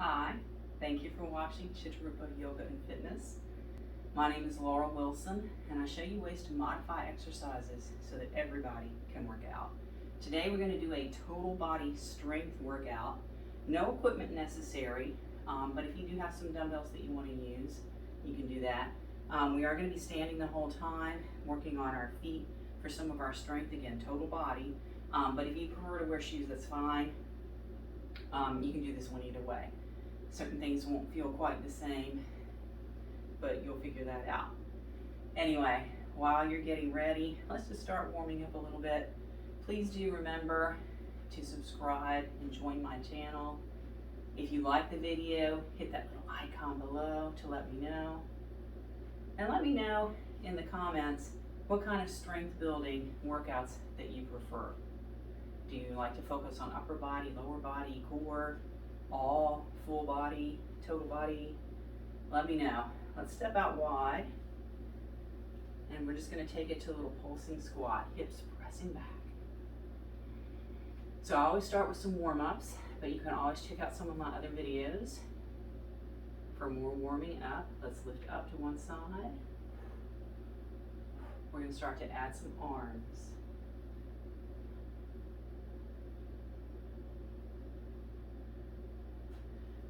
Hi, thank you for watching Chittarupa Yoga and Fitness. My name is Laura Wilson, and I show you ways to modify exercises so that everybody can work out. Today we're going to do a total body strength workout. No equipment necessary, but if you do have some dumbbells that you want to use, you can do that. We are going to be standing the whole time, working on our feet for some of our strength, again, total body. But if you prefer to wear shoes, that's fine. You can do this one either way. Certain things won't feel quite the same, but you'll figure that out. Anyway, while you're getting ready, let's just start warming up a little bit. Please do remember to subscribe and join my channel. If you like the video, hit that little icon below to let me know. And let me know in the comments what kind of strength building workouts that you prefer. Do you like to focus on upper body, lower body, core, all, full body, total body? Let me know. Let's step out wide. And we're just going to take it to a little pulsing squat, hips pressing back. So I always start with some warm-ups, but you can always check out some of my other videos for more warming up. Let's lift up to one side. We're going to start to add some arms.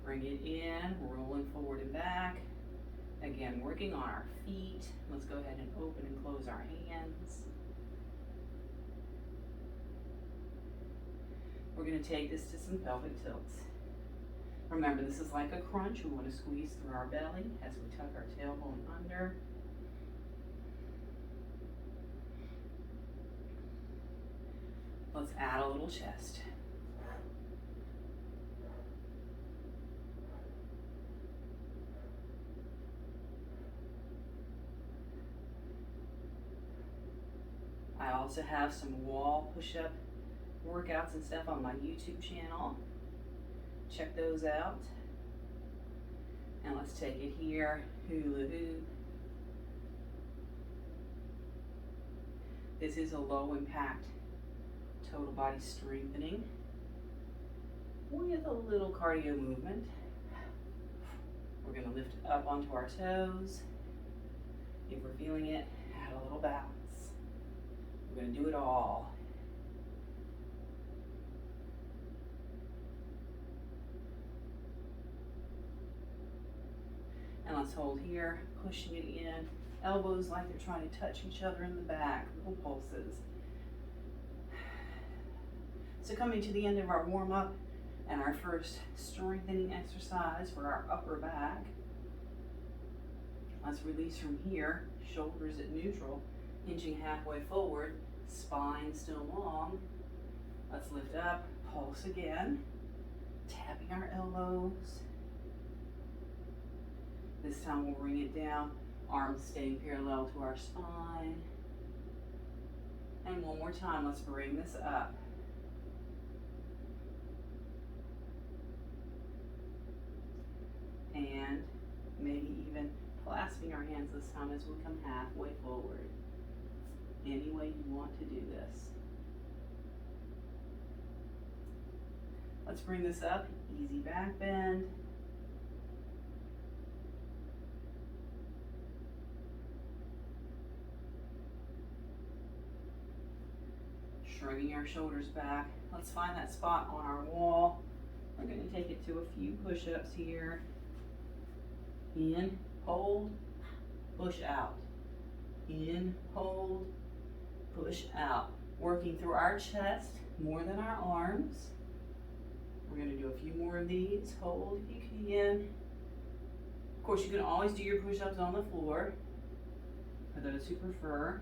Bring it in, rolling forward and back. Again, working on our feet. Let's go ahead and open and close our hands. We're going to take this to some pelvic tilts. Remember, this is like a crunch. We want to squeeze through our belly as we tuck our tailbone under. Let's add a little chest. I also have some wall push-up workouts and stuff on my YouTube channel. Check those out. And let's take it here, hula hoop. This is a low impact total body strengthening with a little cardio movement. We're going to lift up onto our toes. If we're feeling it, add a little balance. We're going to do it all. And let's hold here, pushing it in. Elbows like they're trying to touch each other in the back, little pulses. So coming to the end of our warm-up and our first strengthening exercise for our upper back. Let's release from here, shoulders at neutral, hinging halfway forward, spine still long. Let's lift up, pulse again, tapping our elbows. This time we'll bring it down, arms staying parallel to our spine. And one more time, let's bring this up. And maybe even clasping our hands this time as we come halfway forward. Any way you want to do this. Let's bring this up, easy back bend. Shrugging our shoulders back. Let's find that spot on our wall. We're going to take it to a few push-ups here. In, hold, push out. In, hold, push out. Working through our chest more than our arms. We're going to do a few more of these. Hold if you can. Of course, you can always do your push-ups on the floor for those who prefer.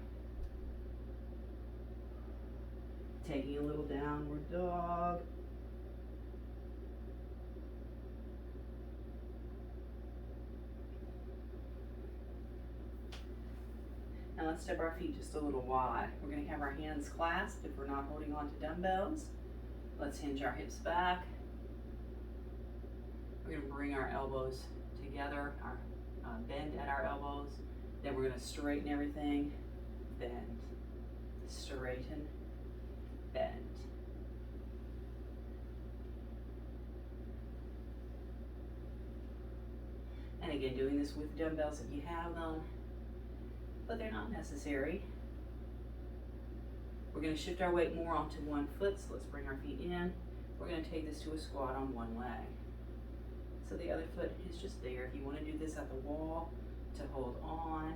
Taking a little downward dog. And let's step our feet just a little wide. We're going to have our hands clasped if we're not holding on to dumbbells. Let's hinge our hips back. We're going to bring our elbows together, bend at our elbows. Then we're going to straighten everything, bend, straighten, bend. again, doing this with dumbbells if you have them, but they're not necessary. We're going to shift our weight more onto one foot, so let's bring our feet in. We're going to take this to a squat on one leg. So the other foot is just there. If you want to do this at the wall to hold on.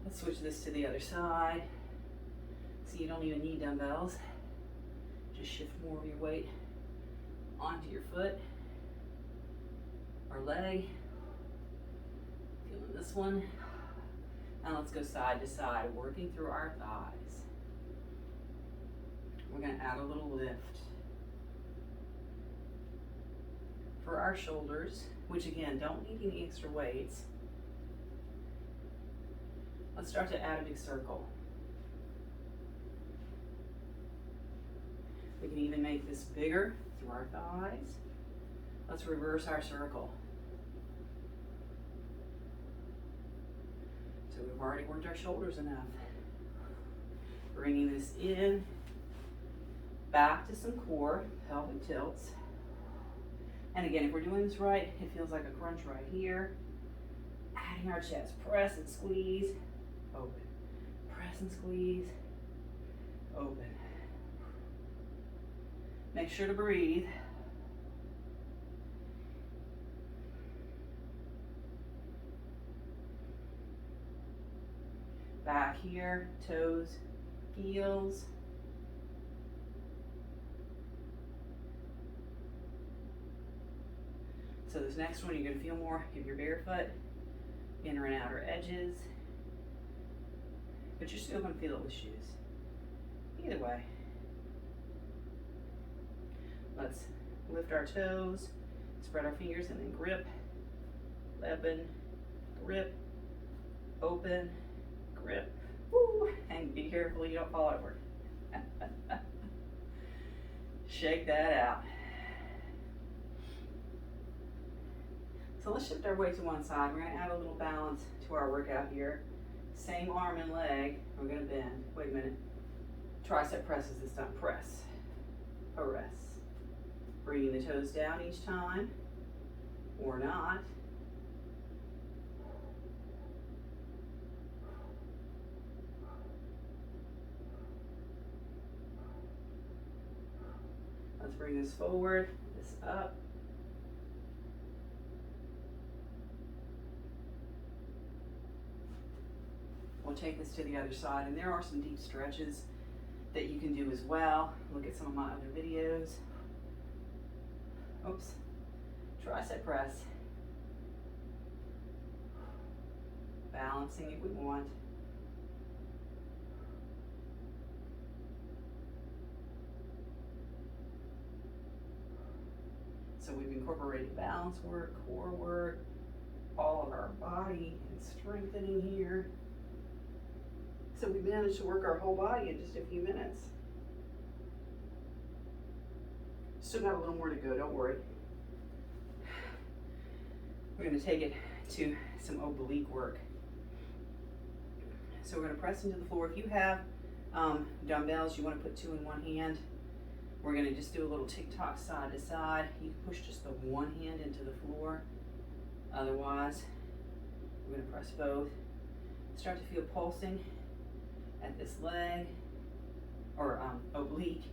Let's switch this to the other side. So you don't even need dumbbells. Just shift more of your weight onto your foot or leg. Feeling this one. Now let's go side to side, working through our thighs. We're going to add a little lift. For our shoulders, which again, don't need any extra weights, let's start to add a big circle. We can even make this bigger through our thighs. Let's reverse our circle. So we've already worked our shoulders enough. Bringing this in, back to some core, pelvic tilts. And again, if we're doing this right, it feels like a crunch right here. Adding our chest, press and squeeze, open. Press and squeeze, open. Make sure to breathe. Back here, toes, heels. So this next one, you're going to feel more if you're barefoot, inner and outer edges, but you're still going to feel it with shoes. Either way. Let's lift our toes, spread our fingers, and then grip, open, grip, open, grip. Woo! And be careful you don't fall over. Shake that out. So let's shift our weight to one side. We're going to add a little balance to our workout here. Same arm and leg. We're going to bend. Wait a minute. Tricep presses this time. Press. Press. Bringing the toes down each time, or not. Let's bring this forward, this up. We'll take this to the other side, and there are some deep stretches that you can do as well. Look at some of my other videos. Oops. Tricep press. Balancing if we want. So we've incorporated balance work, core work, all of our body and strengthening here. So we managed to work our whole body in just a few minutes. Still got a little more to go, don't worry. We're going to take it to some oblique work. So we're going to press into the floor. If you have dumbbells, you want to put two in one hand. We're going to just do a little tick-tock side to side. You can push just the one hand into the floor. Otherwise, we're going to press both. Start to feel pulsing at this leg, or oblique.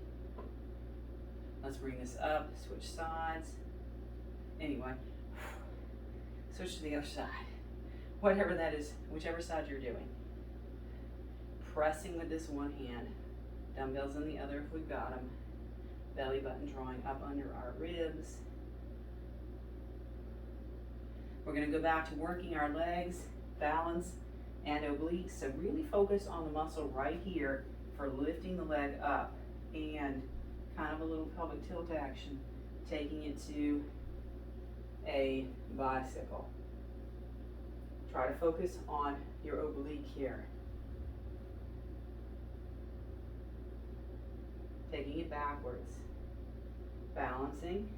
Let's bring this up, switch sides. Anyway, switch to the other side. Whatever that is, whichever side you're doing. Pressing with this one hand. Dumbbells in the other if we've got them. Belly button drawing up under our ribs. We're going to go back to working our legs, balance, and obliques. So really focus on the muscle right here for lifting the leg up, and kind of a little pelvic tilt action, taking it to a bicycle. Try to focus on your oblique here. Taking it backwards, balancing,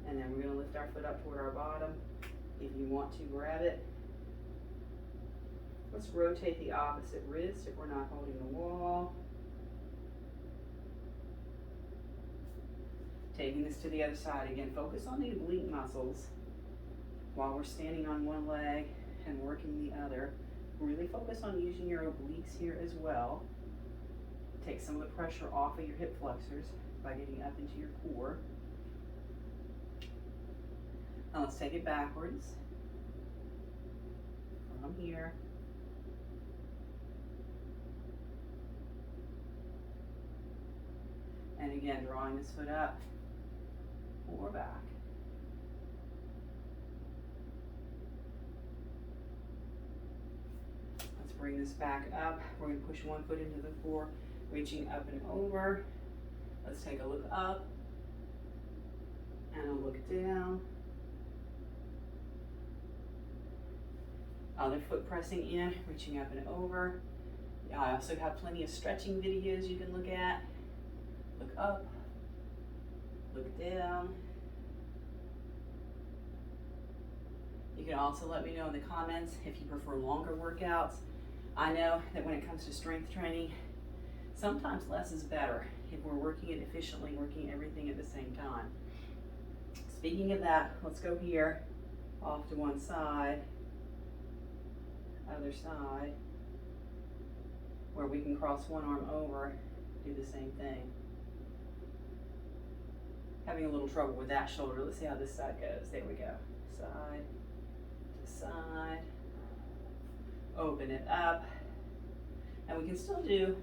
and then we're going to lift our foot up toward our bottom. If you want to, grab it. Let's rotate the opposite wrist if we're not holding the wall. Taking this to the other side again, focus on the oblique muscles while we're standing on one leg and working the other. Really focus on using your obliques here as well. Take some of the pressure off of your hip flexors by getting up into your core. Now let's take it backwards from here. And again, drawing this foot up or back. Let's bring this back up. We're going to push one foot into the floor, reaching up and over. Let's take a look up and a look down. Other foot pressing in, reaching up and over. I also have plenty of stretching videos you can look at. Look up, look down. You can also let me know in the comments if you prefer longer workouts. I know that when it comes to strength training, sometimes less is better if we're working it efficiently, working everything at the same time. Speaking of that, let's go here, off to one side, other side, where we can cross one arm over, do the same thing. Having a little trouble with that shoulder. Let's see how this side goes. There we go. Side to side. Open it up. And we can still do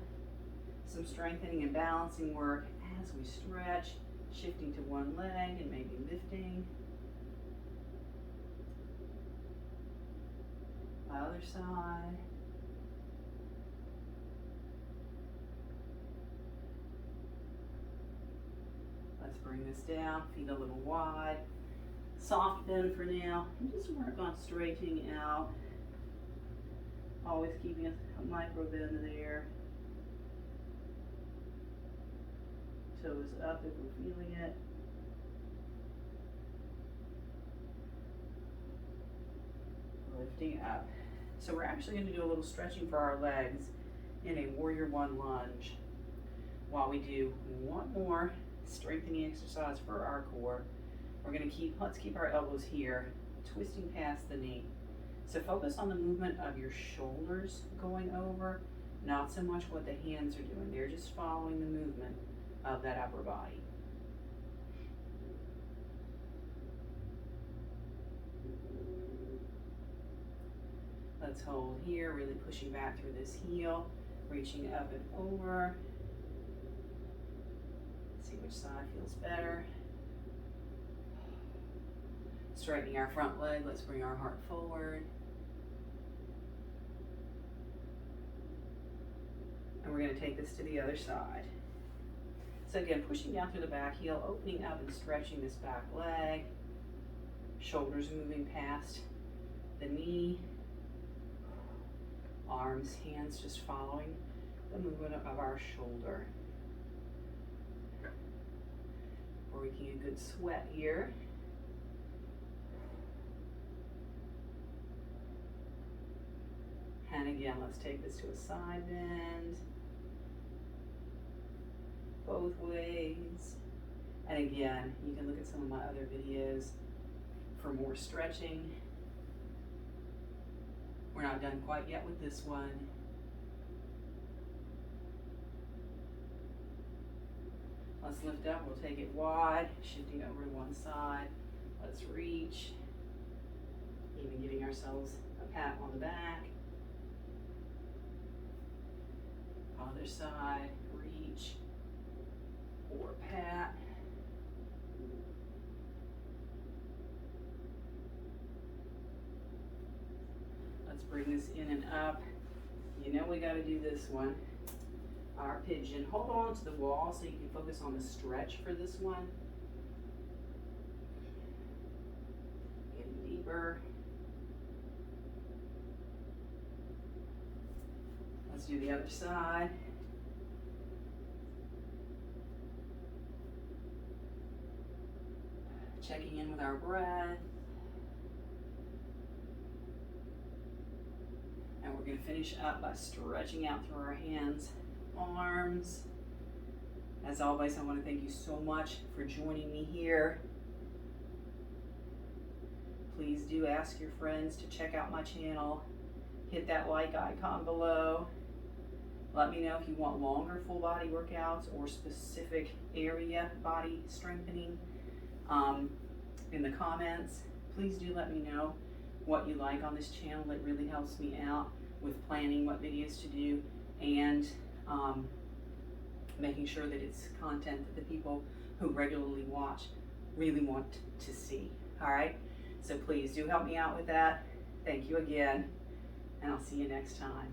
some strengthening and balancing work as we stretch, shifting to one leg and maybe lifting. Other side. Let's bring this down, feet a little wide. Soft bend for now, and just work on straightening out. Always keeping a micro bend there. Toes up if we're feeling it. Lifting up. So we're actually going to do a little stretching for our legs in a warrior one lunge while we do one more strengthening exercise for our core. We're going to let's keep our elbows here, twisting past the knee. So focus on the movement of your shoulders going over, not so much what the hands are doing. They're just following the movement of that upper body. Let's hold here, really pushing back through this heel, reaching up and over. See which side feels better. Straightening our front leg, let's bring our heart forward. And we're going to take this to the other side. So again, pushing down through the back heel, opening up and stretching this back leg. Shoulders moving past the knee. Arms, hands just following the movement of our shoulder. Breaking a good sweat here. And again, let's take this to a side bend. Both ways. And again, you can look at some of my other videos for more stretching. We're not done quite yet with this one. Let's lift up, we'll take it wide, shifting over to one side. Let's reach, even giving ourselves a pat on the back. Other side, reach or pat. Let's bring this in and up. You know we got to do this one. Our pigeon. Hold on to the wall so you can focus on the stretch for this one. Getting deeper. Let's do the other side. Checking in with our breath. And we're going to finish up by stretching out through our hands, arms, As always, I want to thank you so much for joining me here. Please do ask your friends to check out my channel. Hit that like icon below. Let me know if you want longer full body workouts or specific area body strengthening in the comments. Please do let me know what you like on this channel. It really helps me out with planning what videos to do and making sure that it's content that the people who regularly watch really want to see. All right, so please do help me out with that. Thank you again, and I'll see you next time.